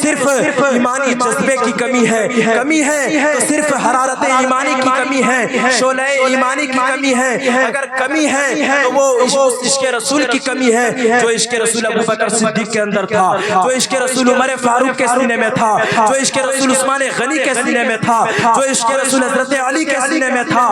صرف ایمانی جذبے کی کمی ہے تو صرف حرارت ایمانی کی کمی ہے، شعلہ ایمانی کی کمی ہے۔ اگر کمی ہے تو وہ عشق رسول کی کمی ہے، جو عشق رسول ابوبکر صدیق کے اندر تھا، جو عشق رسول عمر فاروق کے سینے میں تھا، جو عشق رسول عثمان غنی کے سینے میں تھا، جو عشق رسول حضرت علی کے سینے میں تھا۔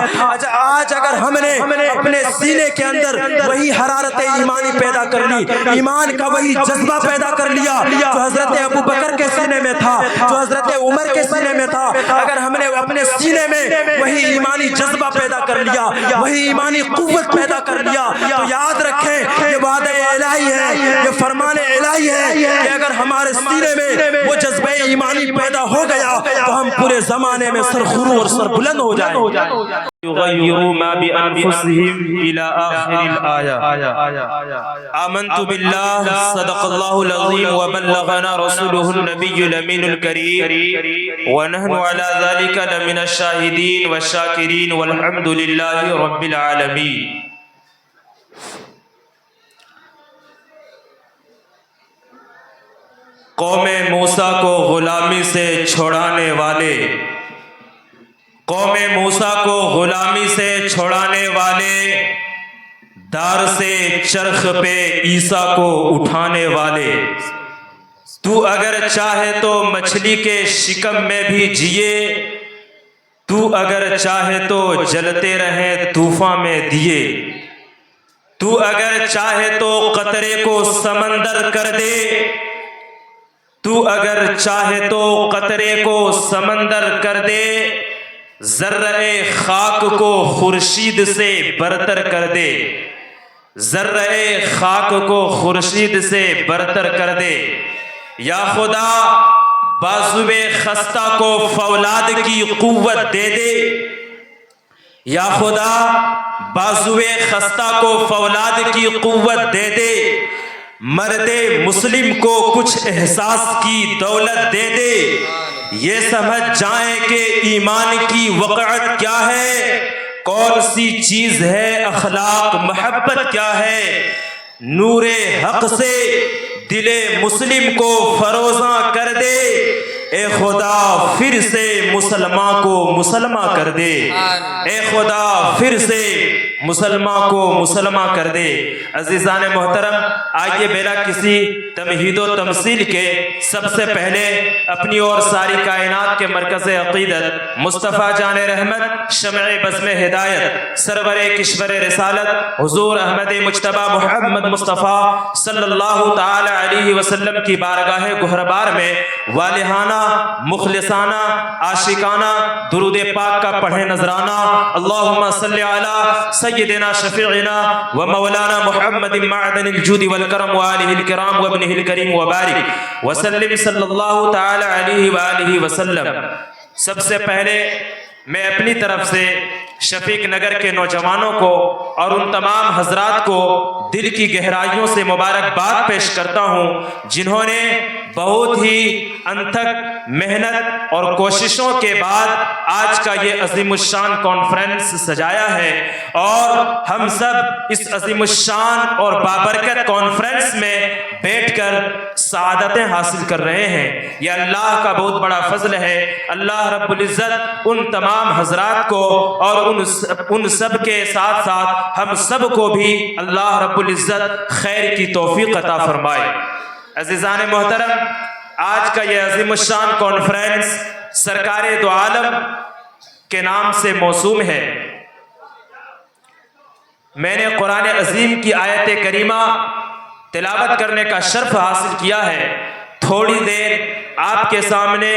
آج اگر ہم نے اپنے سینے کے اندر وہی حرارت ایمانی پیدا کر لی، ایمان کا وہی جذبہ پیدا کر لیا جو حضرت ابوبکر کے سینے میں تھا، جو حضرت عمر کے سینے میں تھا، اگر ہم نے اپنے سینے میں وہی ایمانی جذبہ پیدا کر لیا، وہی ایمانی قوت پیدا کر لیا، تو یاد رکھیں یہ وعدہ الہی ہے، یہ فرمان الہی ہے کہ اگر ہمارے سینے میں وہ جذبہ ایمانی پیدا ہو گیا تو ہم پورے زمانے میں سرخرو اور سربلند ہو جائیں۔ یغیروا ما بانفسهم الى آخر الآیہ۔ آمنت باللہ صدق اللہ العظیم وبلغنا رسوله النبی الامین الکریم ونحن على ذلك لمن الشاہدین والشاکرین والحمد للہ رب العالمین۔ قوم موسیٰ کو غلامی سے چھڑانے والے، قوم موسیٰ کو غلامی سے چھڑانے والے، دار سے چرخ پہ عیسیٰ کو اٹھانے والے، تو اگر چاہے تو مچھلی کے شکم میں بھی جیے، تو اگر چاہے تو جلتے رہیں طوفان میں دیے، تو اگر چاہے تو قطرے کو سمندر کر دے، تو اگر چاہے تو قطرے کو سمندر کر دے، ذرہ خاک کو خورشید سے برتر کر دے، ذرہ خاک کو خورشید سے برتر کر دے، یا خدا بازو خستہ کو فولاد کی قوت دے دے، یا خدا بازو خستہ کو فولاد کی قوت دے دے، مرد مسلم کو کچھ احساس کی دولت دے دے، یہ سمجھ جائیں کہ ایمان کی وقعت کیا ہے، کون سی چیز ہے اخلاق محبت کیا ہے، نور حق سے دل مسلم کو فروزاں کر دے، اے خدا پھر سے مسلمان کو مسلمان کر دے، اے خدا پھر سے مسلمان کو مسلمان کر دے۔ عزیزان محترم، آئیے بلا کسی تمہید و تمثیل کے سب سے پہلے اپنی اور ساری کائنات کے مرکز عقیدت مصطفیٰ جان رحمت شمع بزم ہدایت سرور کشور رسالت حضور احمد مجتبی محمد مصطفیٰ صلی اللہ تعالی علیہ وسلم کی بارگاہ گہربار میں والہانہ مخلصانہ عاشقانہ درود پاک کا پڑھے نذرانہ۔ اللہم صلی علی سیدنا شفیعنا و مولانا محمد معدن الجود والکرم وآلہ الکرام وابنہ الکریم وبارک وسلم صلی اللہ تعالی علیہ وآلہ وسلم۔ سب سے پہلے میں اپنی طرف سے شفیق نگر کے نوجوانوں کو اور ان تمام حضرات کو دل کی گہرائیوں سے مبارکباد پیش کرتا ہوں جنہوں نے بہت ہی انتھک محنت اور کوششوں کے بعد آج کا یہ عظیم الشان کانفرنس سجایا ہے، اور ہم سب اس عظیم الشان اور بابرکت کانفرنس میں بیٹھ کر سعادتیں حاصل کر رہے ہیں۔ یہ اللہ کا بہت بڑا فضل ہے۔ اللہ رب العزت ان تمام حضرات کو اور ان سب کے ساتھ ساتھ ہم سب کو بھی اللہ رب العزت خیر کی توفیق عطا فرمائے۔ عزیزان محترم، آج کا یہ عظیم الشان کانفرنس سرکار دو عالم کے نام سے موسوم ہے۔ میں نے قرآن عظیم کی آیت کریمہ تلاوت کرنے کا شرف حاصل کیا ہے۔ تھوڑی دیر آپ کے سامنے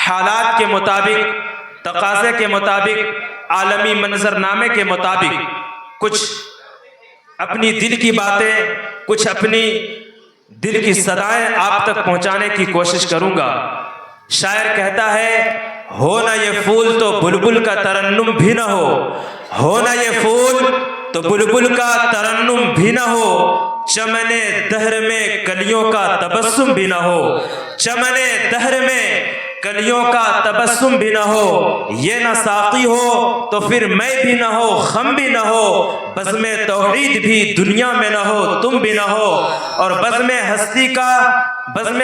حالات کے مطابق، تقاضے کے مطابق، عالمی منظرنامے کے مطابق کچھ اپنی دل کی باتیں، کچھ اپنی دل کی صدائیں آپ تک پہنچانے کی کوشش کروں گا۔ شاعر کہتا ہے، ہو نہ یہ پھول تو بلبل کا ترنم بھی نہ ہو، ہو نہ یہ پھول تو بلبل کا ترنم بھی نہ ہو، چمن دہر میں کلیوں کا تبسم بھی نہ ہو، چمن دہر میں کلیوں کا تبسم بھی نہ ہو، یہ نہ ساقی ہو تو پھر میں بھی نہ ہو، خم بھی نہ ہو، بزم توحید بھی دنیا میں نہ ہو، تم بھی نہ ہو، اور بزم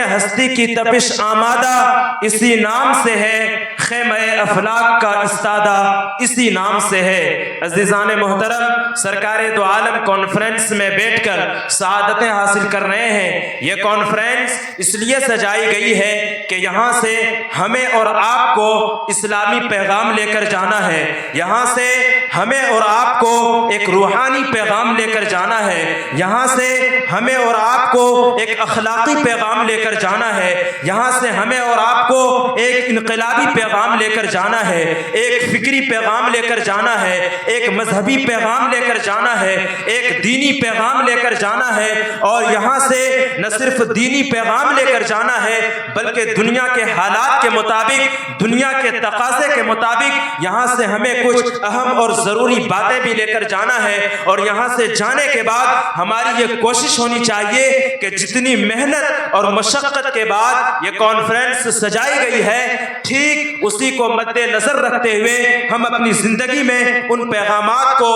ہستی کی تپش آمادہ اسی نام سے ہے، خیمہ افلاک کا استادہ اسی نام سے ہے۔ عزیزان محترم، سرکار دو عالم کانفرنس میں بیٹھ کر سعادتیں حاصل کر رہے ہیں۔ یہ کانفرنس اس لیے سجائی گئی ہے کہ یہاں سے ہمیں اور آپ کو اسلامی پیغام لے کر جانا ہے، یہاں سے ہمیں اور آپ کو ایک روحانی پیغام لے کر جانا ہے، یہاں سے ہمیں اور آپ کو ایک اخلاقی پیغام لے کر جانا ہے، یہاں سے ہمیں اور آپ کو ایک انقلابی پیغام لے کر جانا ہے، ایک فکری پیغام لے کر جانا ہے، ایک مذہبی پیغام لے کر جانا ہے، ایک دینی پیغام لے کر جانا ہے، اور یہاں سے نہ صرف دینی پیغام لے کر جانا ہے بلکہ دنیا کے حالات کے مطابق، دنیا کے تقاضے کے مطابق یہاں سے ہمیں کچھ اہم اور ضروری باتیں بھی لے کر جانا ہے۔ اور یہاں سے جانے کے بعد ہماری یہ کوشش ہونی چاہیے کہ جتنی محنت اور مشقت کے بعد یہ کانفرنس سجائی گئی ہے، ٹھیک اسی کو مد نظر رکھتے ہوئے ہم اپنی زندگی میں ان پیغامات کو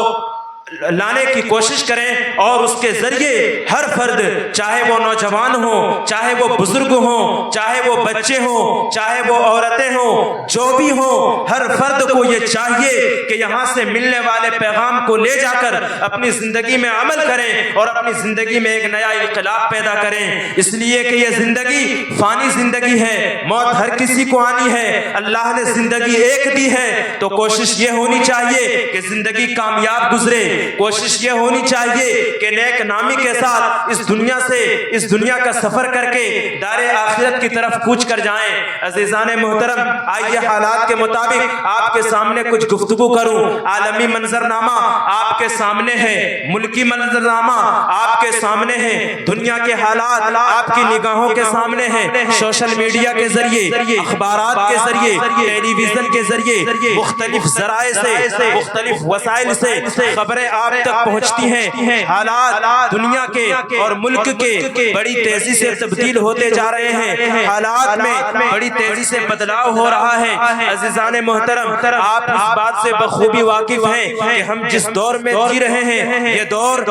لانے کی کوشش کریں، اور اس کے ذریعے ہر فرد، چاہے وہ نوجوان ہوں، چاہے وہ بزرگ ہوں، چاہے وہ بچے ہوں، چاہے وہ عورتیں ہوں، جو بھی ہوں، ہر فرد کو یہ چاہیے کہ یہاں سے ملنے والے پیغام کو لے جا کر اپنی زندگی میں عمل کریں اور اپنی زندگی میں ایک نیا انقلاب پیدا کریں، اس لیے کہ یہ زندگی فانی زندگی ہے، موت ہر کسی کو آنی ہے، اللہ نے زندگی ایک دی ہے، تو کوشش یہ ہونی چاہیے کہ زندگی کامیاب گزرے، کوشش یہ ہونی چاہیے کہ نیک نامی کے ساتھ اس دنیا کا سفر کر کے دار آخرت کی طرف کوچ کر جائیں۔ عزیزان محترم، آئیے حالات کے مطابق آپ کے سامنے کچھ گفتگو کروں۔ عالمی منظرنامہ آپ کے سامنے ہے، ملکی منظرنامہ آپ کے سامنے ہے، دنیا کے حالات آپ کی نگاہوں کے سامنے ہیں، سوشل میڈیا کے ذریعے، اخبارات کے ذریعے، ٹیلی ویژن کے ذریعے، مختلف ذرائع سے، مختلف وسائل سے خبریں آپ تک پہنچتی ہیں۔ حالات دنیا کے اور ملک کے بڑی تیزی سے تبدیل ہوتے جا رہے ہیں، حالات میں بڑی تیزی سے بدلاؤ ہو رہا ہے۔ عزیزان محترم، آپ اس بات سے بخوبی واقف ہیں کہ ہم جس دور میں جی رہے ہیں، یہ دور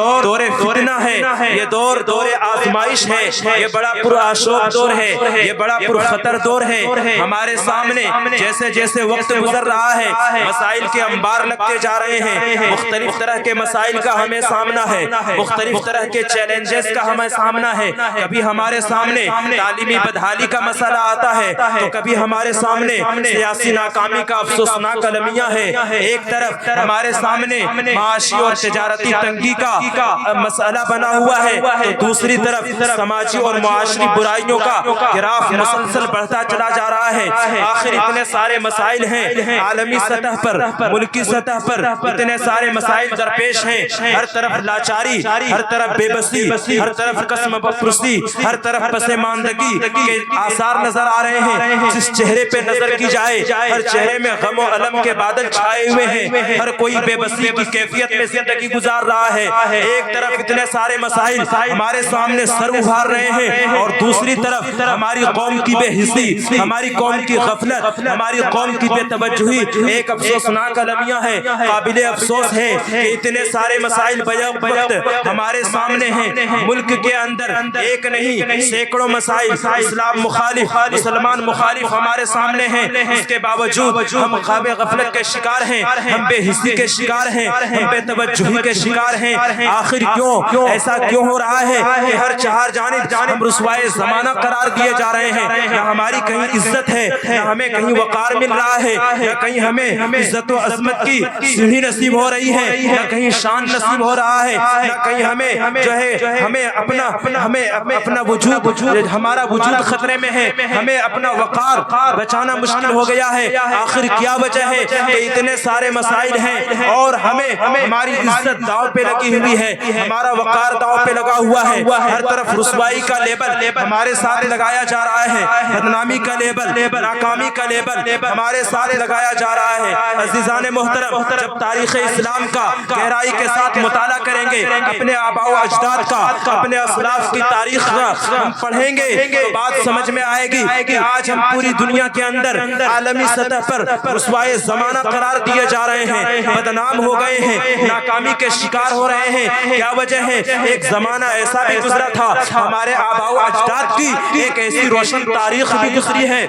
فتنہ ہے، یہ دور آزمائش ہے، یہ بڑا پرآشوب دور ہے، یہ بڑا پرخطر دور ہے۔ ہمارے سامنے جیسے جیسے وقت گزر رہا ہے، مسائل کے انبار لگتے جا رہے ہیں، مختلف طرح کے مسائل کا ہمیں سامنا ہے، مختلف طرح کے چیلنجز کا ہمیں سامنا ہے۔ کبھی ہمارے سامنے تعلیمی بدحالی کا مسئلہ آتا ہے، تو کبھی ہمارے سامنے سیاسی ناکامی کا افسوسناک المیہ ہے، ایک طرف ہمارے سامنے معاشی اور تجارتی تنگی کا مسئلہ بنا ہوا ہے، تو دوسری طرف سماجی اور معاشری برائیوں کا گراف مسلسل بڑھتا چلا جا رہا ہے۔ آخر اتنے سارے مسائل ہیں، عالمی سطح پر، ملکی سطح پر اتنے سارے مسائل درپیش ہیں، ہر طرف لاچاری، ہر طرف بے بسی، ہر طرف قسم پرستی، ہر طرف پسماندگی کے آثار نظر آ رہے ہیں۔ جس چہرے پہ نظر کی جائے، ہر چہرے میں غم و الم کے بادل چھائے ہوئے ہیں، ہر کوئی بے بسی کی کیفیت میں زندگی گزار رہا ہے۔ ایک طرف اتنے سارے مسائل ہمارے سامنے سر ابھار رہے ہیں، اور دوسری طرف ہماری قوم کی بے حسی، ہماری قوم کی غفلت، ہماری قوم کی بے توجہی ایک افسوسناک المیہ ہے۔ قابل افسوس ہے کہ اتنے سارے مسائل بیک وقت ہمارے سامنے ہیں، ملک کے اندر ایک نہیں سینکڑوں مسائل اسلام مخالف، مسلمان مخالف ہمارے سامنے ہیں، اس کے باوجود ہم خواب غفلت کے شکار ہیں، ہم بے حسی کے شکار ہیں، ہم بے توجہی کے شکار ہیں۔ آخر کیوں ایسا کیوں ہو رہا ہے کہ ہر چہار جانب ہم رسوائے زمانہ قرار دیے جا رہے ہیں؟ نہ ہماری کہیں عزت ہے، نہ ہمیں کہیں وقار مل رہا ہے، نہ کہیں ہمیں عزت و عظمت کی سیڑھی نصیب ہو رہی ہے، نہ کہیں شان نصیب ہو رہا ہے، نہ کہیں ہمیں جو ہے ہمیں اپنا وجود، ہمارا وجود خطرے میں ہے، ہمیں اپنا وقار بچانا مشکل ہو گیا ہے۔ آخر کیا وجہ ہے کہ اتنے سارے مسائل ہیں اور ہماری عزت داؤ پہ لگی ہوئی ہے، ہمارا وقار داؤ پہ لگا ہوا ہے، ہر طرف رسوائی کا لیبل ہمارے ساتھ لگایا جا رہا ہے، بدنامی کا لیبل، ناکامی کا لیبل ہمارے ساتھ لگایا جا رہا ہے۔ عزیزان محترم، جب تاریخ اسلام کا گہرائی کے ساتھ مطالعہ کریں گے، اپنے آباء و اجداد کا، اپنے اسلاف کی تاریخ کا ہم پڑھیں گے تو بات سمجھ میں آئے گی کہ آج ہم پوری دنیا کے اندر عالمی سطح پر رسوائے زمانہ قرار دیے جا رہے ہیں، بدنام ہو گئے ہیں، ناکامی کے شکار ہو رہے ہیں۔ کیا وجہ ہے؟ ایک زمانہ ایسا بھی گزرا تھا، ہمارے آباء و اجداد کی ایک ایسی روشن تاریخ بھی گزری ہے،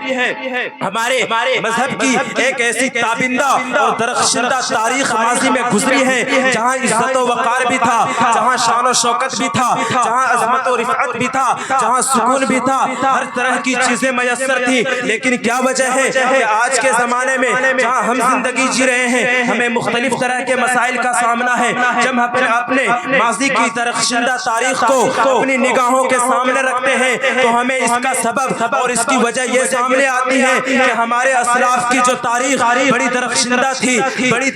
ہمارے مذہب کی ایک ایسی تابندہ اور درخشندہ تاریخ ماضی میں گزری ہے، جہاں عزت و وقار بھی تھا، جہاں شان و شوکت بھی تھا، جہاں عظمت و رفعت بھی تھا، جہاں سکون بھی تھا، ہر طرح کی چیزیں میسر تھی۔ لیکن کیا وجہ ہے کہ آج کے زمانے میں جہاں ہم زندگی جی رہے ہیں، ہمیں مختلف طرح کے مسائل کا سامنا ہے۔ جب ہم اپنے ماضی کی درخشندہ تاریخ کو اپنی نگاہوں کے سامنے رکھتے ہیں تو ہمیں اس کا سبب اور اس کی وجہ یہ سامنے آتی ہے کہ ہمارے اسلاف کی جو تاریخ بڑی درخشندہ تھی، بڑی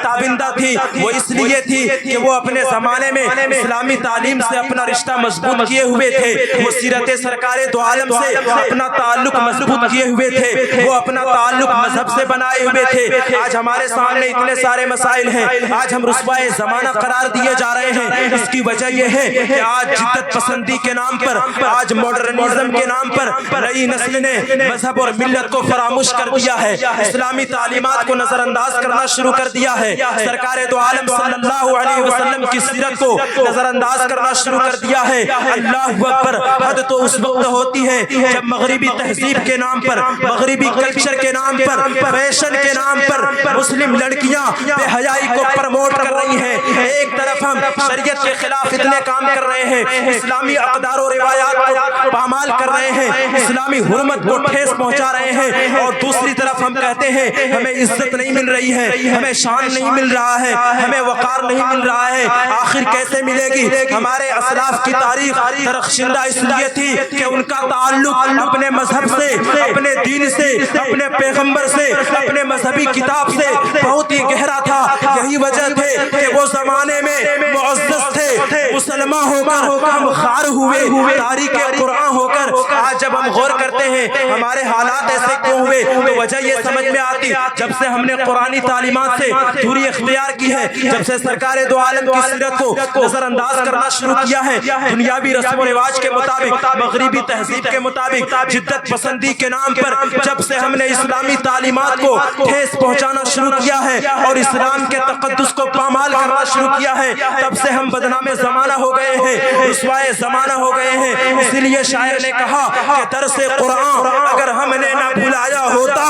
تابندہ تھی، وہ اس لیے تھی کہ وہ اپنے زمانے میں اسلامی تعلیم سے اپنا رشتہ مضبوط کیے ہوئے تھے، وہ سیرت سرکار دو عالم سے اپنا تعلق مضبوط کیے ہوئے تھے، وہ اپنا تعلق مذہب سے بنائے ہوئے تھے۔ آج ہمارے سامنے اتنے سارے مسائل ہیں، آج ہم رسوائے زمانہ قرار دیے جا رہے ہیں۔ اس کی وجہ یہ ہے کہ آج جدت پسندی کے نام پر، آج ماڈرنزم کے نام پر نئی نسل نے مذہب اور ملت کو فراموش کر دیا ہے، اسلامی تعلیمات کو نظر انداز کرنا شروع کر دیا ہے، سرکار دو عالم صلی اللہ علیہ وسلم کی سیرت کو نظر انداز کرنا شروع کر دیا ہے۔ اللہ اکبر! حد تو اس وقت ہوتی ہے جب مغربی تہذیب کے نام پر، مغربی کلچر کے نام پر، فیشن کے نام پر مسلم لڑکیاں بے حیائی کو پروموٹ کر رہی ہیں۔ ایک طرف ہم شریعت کے خلاف اتنے کام کر رہے ہیں، اسلامی اقدار و روایات کو پامال کر رہے ہیں، اسلامی حرمت کو ٹھیس پہنچا رہے ہیں، اور دوسری طرف ہم کہتے ہیں ہمیں عزت نہیں مل رہی ہے، ہمیں شان نہیں مل رہا ہے، ہمیں وقار نہیں مل رہا ہے۔ آخر کیسے ملے گی؟ ہمارے اسلاف کی تاریخ درخشندہ اس لیے تھی کہ ان کا تعلق اپنے مذہب سے، اپنے دین سے، اپنے پیغمبر سے، اپنے مذہبی کتاب سے بہت ہی گہرا تھا۔ یہی وجہ تھے کہ وہ زمانے میں معزز تھے، مسلمان ہو کر ہم خار ہوئے، تاریخ قرآن ہو کر آج جب ہم غور کرتے ہیں ہمارے حالات ایسے کیوں ہوئے تو وجہ یہ سمجھ میں آتی جب سے ہم نے قرآنی تعلیمات سے دوری اختیار کی ہے، جب سے سرکار دو عالم کی سیرت کو نظر انداز کرنا شروع کیا ہے، دنیاوی رسم و رواج کے مطابق، مغربی تہذیب کے مطابق، جدت پسندی کے نام پر جب سے ہم نے اسلامی تعلیمات کو ٹھیس پہنچانا شروع کیا ہے اور اسلام کے تقدس کو پامال کرنا شروع کیا ہے، تب سے ہم بدنام زمانہ ہو گئے ہیں، رسوائے زمانہ ہو گئے ہیں۔ اسی لیے شاعر نے کہا کہ درس قرآن اگر ہم نے نہ بھلایا ہوتا،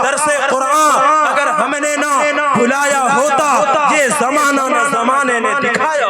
درس قرآن اگر ہم نے نہ بھلایا ہوتا، یہ زمانہ نہ زمانے نے دکھایا۔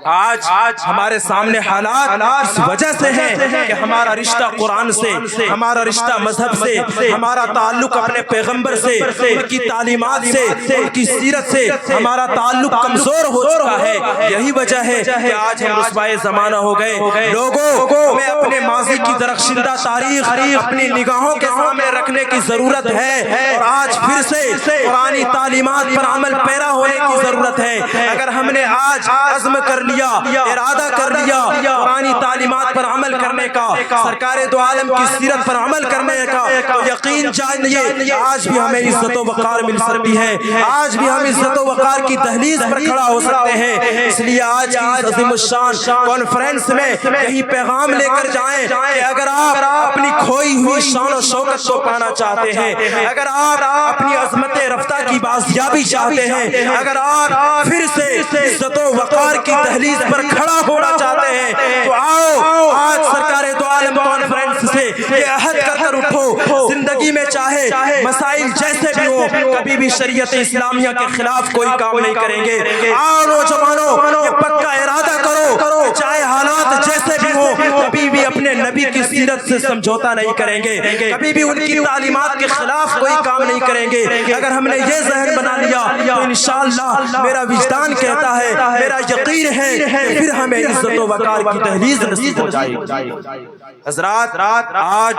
آج ہمارے سامنے حالات اس وجہ سے ہیں کہ ہمارا رشتہ قرآن سے، ہمارا رشتہ مذہب سے، ہمارا تعلق اپنے پیغمبر سے، ان کی تعلیمات سے، ان کی سیرت سے ہمارا تعلق کمزور ہو چکا ہے۔ یہی وجہ ہے کہ آج ہم رسوائے زمانہ ہو گئے۔ لوگوں ہمیں اپنے ماضی کی درخشندہ تاریخ اپنی نگاہوں کے سامنے رکھنے کی ضرورت ہے، اور آج پھر سے قرآنی تعلیمات پر عمل پیرا ہونے کی ضرورت ہے۔ اگر ہم نے آج عزم کر لیا، ارادہ کر لیا قرآنی تعلیمات پر عمل کرنے کا، سرکار دو عالم کی سیرت پر عمل کرنے کا، تو یقین جانیے آج بھی ہمیں عزت و وقار مل سکتی ہے، آج بھی ہم عزت و وقار کی دہلیز پر کھڑا ہو سکتے ہیں۔ اس لیے آج عظیم الشان کانفرنس میں یہی پیغام لے کر جائیں کہ اگر آپ اپنی کھوئی ہوئی شان و شوکت کو پانا چاہتے ہیں، اگر آپ اپنی عظمت رفتہ کی بازیابی چاہتے ہیں، اگر آپ پھر سے عزت و وقار کی دہلیز پر کھڑا ہونا چاہتے ہیں، تو آؤ آج سرکار دو عالم کانفرنس سے یہ عہد کر کر اٹھو، زندگی میں چاہے مسائل جیسے بھی ہوں، کبھی بھی شریعت اسلامیہ کے خلاف کوئی کام نہیں کریں گے۔ آؤ نوجوانوں، یہ پکا ارادہ کرو، چاہے حالات جیسے بھی ہوں، کبھی بھی اپنے نبی کی سیرت سے سمجھوتا نہیں کریں گے، کبھی بھی ان کی تعلیمات کے خلاف کوئی کام نہیں کریں گے۔ اگر ہم نے یہ ذہن بنا لیا تو انشاءاللہ میرا وجدان کہتا ہے، میرا یقین ہے کہ پھر ہمیں عزت و وقار کی دہلیز نصیب ہو جائے گی۔ حضرات، آج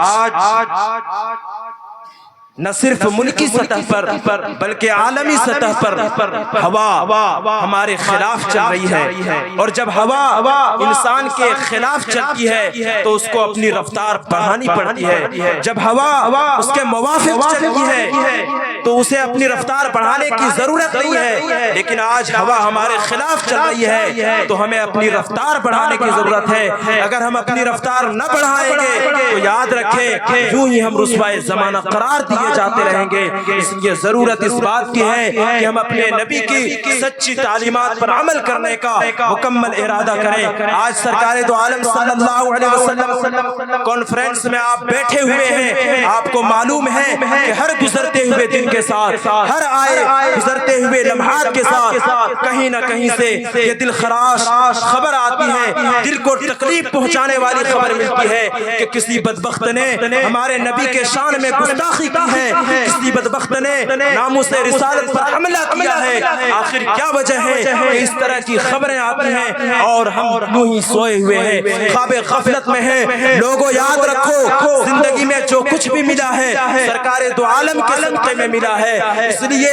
نہ صرف ملکی سطح پر بلکہ عالمی سطح پر ہوا ہمارے خلاف چل رہی ہے، اور جب ہوا انسان کے خلاف چلتی ہے تو اس کو اپنی رفتار بڑھانی پڑتی ہے۔ جب ہوا اس کے موافق چلتی ہے تو اسے اپنی رفتار بڑھانے کی ضرورت نہیں ہے، لیکن آج ہوا ہمارے خلاف چل رہی ہے تو ہمیں اپنی رفتار بڑھانے کی ضرورت ہے۔ اگر ہم اپنی رفتار نہ بڑھائیں گے تو یاد رکھیں یوں ہی ہم رسوائے زمانہ قرار دیے جاتے رہیں گے۔ اس لیے ضرورت اس بات کی ہے کہ ہم اپنے نبی کی سچی تعلیمات پر عمل کرنے کا مکمل ارادہ کریں۔ آج سرکار دو عالم صلی اللہ علیہ وسلم کانفرنس میں آپ بیٹھے ہوئے ہیں، آپ کو معلوم ہے کہ ہر گزرتے ہوئے دن کے ساتھ، ہر آئے گزرتے ہوئے لمحات کے ساتھ کہیں نہ کہیں سے یہ دل خراش خبر آتی ہے، دل کو تکلیف پہنچانے والی خبر ملتی ہے کہ کسی بدبخت نے ہمارے نبی کے شان میں گستاخی کی ہے، کسی بدبخت نے ناموس رسالت پر حملہ کیا ہے۔ آخر کیا وجہ ہے کہ اس طرح کی خبریں آتی ہیں اور ہم یوں ہی سوئے ہوئے ہیں، خواب غفلت میں ہیں؟ لوگوں یاد رکھو زندگی میں جو کچھ بھی ملا ہے سرکار دو عالم کے صدقے میں ملا ہے، اس لیے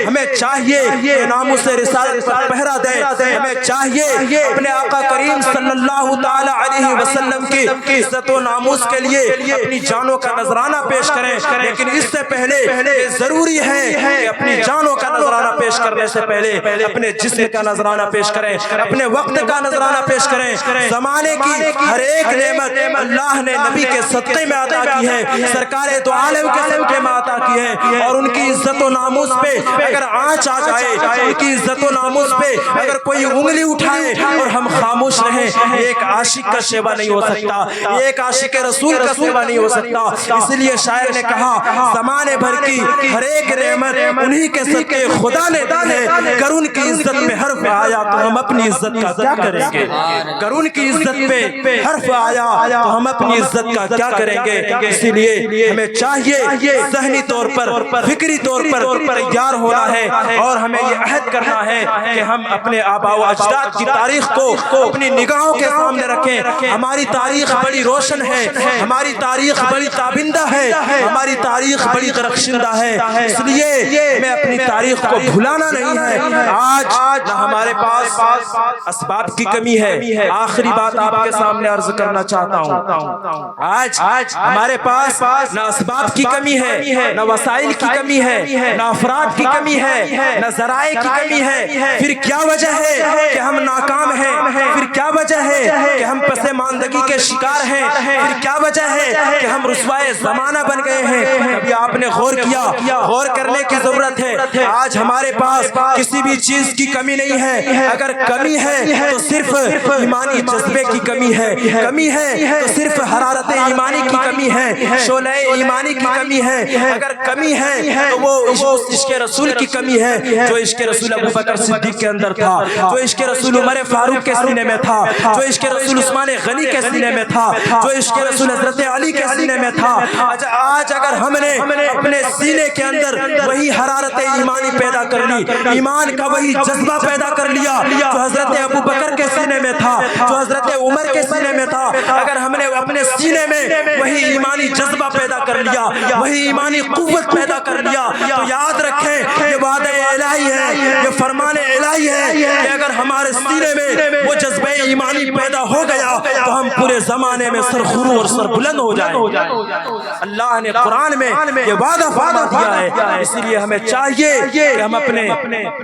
ہمیں چاہیے کہ ناموس رسالت پر پہرا دیں، ہمیں چاہیے اپنے آقا کریم صلی اللہ تعالی علیہ وسلم کی عزت و ناموس کے لیے اپنی جانوں کا نذرانہ پیش کریں، لیکن اس سے پہلے یہ ضروری ہے کہ اپنی جانوں کا نذرانہ پیش کرنے سے پہلے اپنے جسم کا نذرانہ پیش کریں، اپنے وقت کا نذرانہ پیش کریں۔ زمانے کی ہر ایک نعمت اللہ نے نبی کے صدقے میں عطا کی ہے، سرکار دو عالم کے صدقے میں عطا کی ہے، اور ان کی عزت و ناموس پہ اگر آنچ آ جائے، ان کی عزت و ناموس پہ اگر کوئی انگلی اٹھائے اور ہم خاموش رہیں، ایک عاشق کا شیوا نہیں ہو سکتا، ایک عاشق رسول کا شیوا نہیں ہو سکتا۔ اس لیے شاعر نے کہا زمانے بھر کی ہر ایک نعمت انہی کے صدقے خدا نے دی ہے، گر ان کی عزت میں حرف آیا تو ہم اپنی عزت کا کیا کریں گے؟ گر ان کی عزت پہ حرف آیا تو ہم اپنی عزت کا کیا کریں گے؟ اسی لیے ہمیں چاہیے ذہنی طور پر، فکری طور پر تیار ہونا ہے، اور ہمیں یہ عہد کرنا ہے کہ ہم اپنے آباء و اجداد کی تاریخ کو اپنی نگاہوں کے سامنے رکھیں۔ ہماری تاریخ بڑی روشن ہے، ہماری تاریخ بڑی تابندہ ہے، ہماری تاریخ بڑی درخشندہ ہے، اس لیے ہمیں اپنی تاریخ کو بھلانا نہیں ہے۔ آج نہ ہمارے پاس اسباب کی کمی ہے، آخری بات آپ کے سامنے عرض کرنا چاہتا ہوں، آج ہمارے پاس نہ اسباب کی کمی ہے، نہ وسائل کی کمی ہے، نہ افراد کی کمی ہے، نہ ذرائع کی کمی ہے۔ پھر کیا وجہ ہے کہ ہم ناکام ہیں؟ پھر کیا وجہ ہے کہ ہم پسماندگی کے شکار ہیں؟ پھر کیا وجہ ہے کہ ہم رسوائے زمانہ بن گئے ہیں؟ کبھی آپ نے غور کیا؟ غور کرنے کی ضرورت ہے۔ آج ہمارے پاس کسی بھی چیز کی کمی نہیں ہے، اگر کمی ہے تو صرف ایمانی جذبے کی کمی ہے، کمی ہے تو صرف حرارت ایمانی کی کمی ہے، شعلہ ایمانی کی کمی ہے، اگر کمی ہے تو وہ عشق رسول کی کمی ہے، جو عشق رسول ابو بکر صدیق کے اندر تھا، جو عشق رسول عمر فاروق کے سینے میں تھا، جو عشق رسول عثمان غنی کے سینے میں تھا، جو عشق رسول حضرت علی کے سینے میں تھا۔ آج اگر ہم نے اپنے سینے کے اندر وہی حرارت ایمانی پیدا کر لی، ایمان کا وہی جذبہ پیدا کر لیا جو حضرت ابو بکر کے سینے میں تھا، جو حضرت عمر کے سینے میں تھا، اگر ہم نے اپنے سینے میں وہی ایمانی جذبہ پیدا کر لیا، وہی ایمانی قوت پیدا کر لیا، تو یاد رکھیں یہ وعدہ الہی ہے، یہ فرمان الہی ہے کہ اگر ہمارے سینے میں وہ جذبہ ایمانی پیدا ہو گیا تو ہم پورے زمانے میں سرخرو اور سربلند ہو جائیں۔ اللہ نے قرآن میں یہ وعدہ فرما دیا ہے، اس لیے ہمیں چاہیے کہ ہم اپنے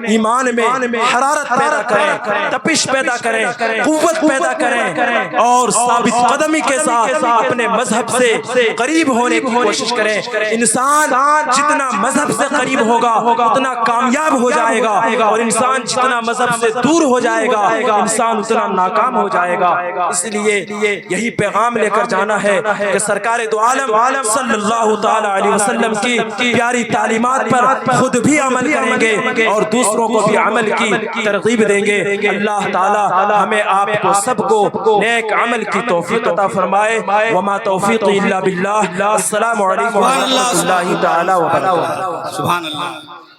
ایمان میں حرارت پیدا کریں، تپش پیدا کریں، قوت پیدا کریں، اور ثابت قدمی کے ساتھ اپنے مذہب سے قریب ہونے کی کوشش کریں۔ انسان جتنا مذہب سے قریب ہوگا اتنا کامیاب ہو جائے گا، اور انسان جتنا مذہب سے دور ہو جائے گا انسان اتنا ناکام ہو جائے گا۔ اس لیے یہی پیغام لے کر جانا ہے کہ سرکار دو عالم صلی اللہ تعالی علیہ وسلم کی پیاری تعلیمات پر خود بھی عمل کریں گے اور دوسروں کو بھی عمل کی ترغیب دیں گے۔ اللہ تعالی ہمیں آپ کو سب کو نیک عمل کی توفیق عطا فرمائے۔ وما توفیق الا باللہ۔ السلام علیکم ورحمۃ اللہ تعالی وبرکاتہ۔ سبحان اللہ۔